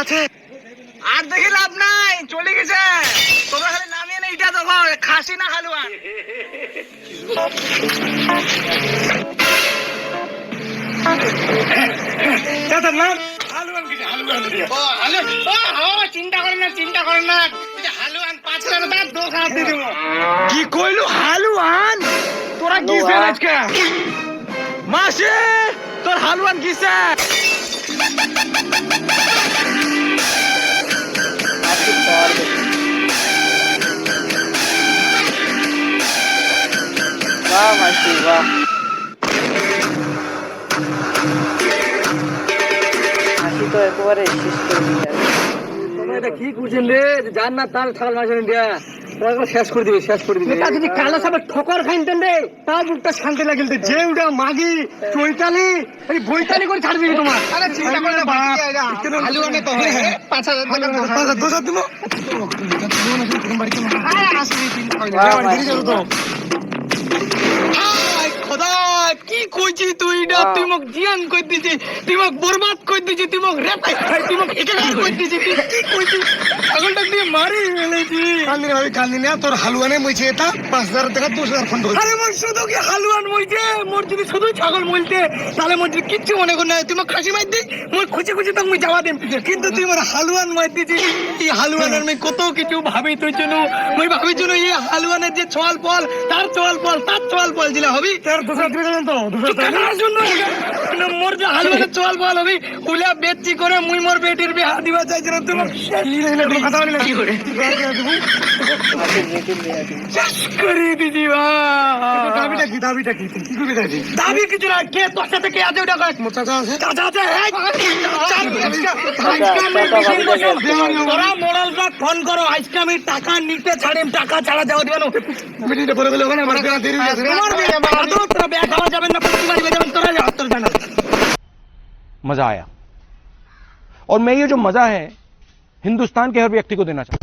আছে আর দেখি লাভ নাই, চলে গেছে। তোমরা খালি নামিয়ে নেই, এটা দেখো খাসি না হালুয়ান। চিন্তা করেন না, চিন্তা করেন না, হালুয়ান 5 টাকা দোকান দিয়ে দেবো। কি কইলো হালুয়ান? তোরা গিয়েছে আজকে মাসে তোর হালুয়ান গিয়েছে। वाह मासी वाह, মাসি তো একেবারে শেষ করে দিলেন। এটা কি করছেন রে? জান না তার ছাগল মাসেন দিয়া শেষ করে দিবে, শেষ করে দিবে। যদি কালো সাপে ঠোকর খাইতেন রে, তাও বুকটা শান্তি লাগিল। যে ওটা মাগি চৈতালি এই বৈতালি করে ছাড় দিবি তোমার। আরে চিন্তা করে না, হালুয়ানে তো হয় 5000 টাকা 2000 দিব। খোদা কি কইছি তুই না? তুই মোক জিয়ান কই দিছিস, তুই মোক বরবাদ কই দিছিস, তুই মোক রেপাই, তুই মোক একেবারে কই দিছিস। তুই কি কইছিস? ছাগলটা দিয়ে মারি ফেলেছি। কান্দিনি ভাবি, কান্দিনি। তোর হালুয়ানে মইছে এটা 5000 টাকা 2000 ফন্ড। আরে মোর শুধু কি হালুয়ান মইছে? মোর যদি শুধু ছাগল মইতে তাহলে মোর যদি কিচ্ছু মনে কর না। তুই মোক খাসি মার দিস, মোর খুশি খুশি তো মুই যাওয়া দেম। কিন্তু তুই মোর হালুয়ান মার দিছিস। এই হালুয়ানের মই কত কিছু ভাবি তুই জন্য। মই ভাবি জন্য এই হালুয়ানের যে চল পল, তার চল পল, তার চল পল দিলা হবি। তার দোসা দিবে জানেন তো? দোসা টাকার জন্য মোর যে হালুয়ানের চল পল হবি উলা বেচি করে মুই মোর বেটির বিয়াহ দিবা চাইছিলাম। তুই মোক কি হইলো? কোনো কথা বলি না। কি করে শেষ করে দিছি ভাই। দাবিটা কি? দাবিটা কি? কি করে দাবি? দাবি কিছু না। কে তোর সাথে কে আছে ওটা কয়? মোর চাচা আছে। চাচা আছে। তোরা মোড়লটা ফোন করো, আজকে আমি টাকা নিতে ছাড়িম, টাকা ছাড়া যাওয়া দিবে না। মিটিংটা করে দিলে ওখানে আমার বিয়া দেরি হয়ে যাবে। তোমার বিয়া বাদো, তোরা বিয়া খাওয়া যাবেন না, প্রতিবারই যাবেন। তোরা তোর জানা मजा आया और मैं ये जो मजा है हिंदुस्तान के हर व्यक्ति को देना चाहता हूं।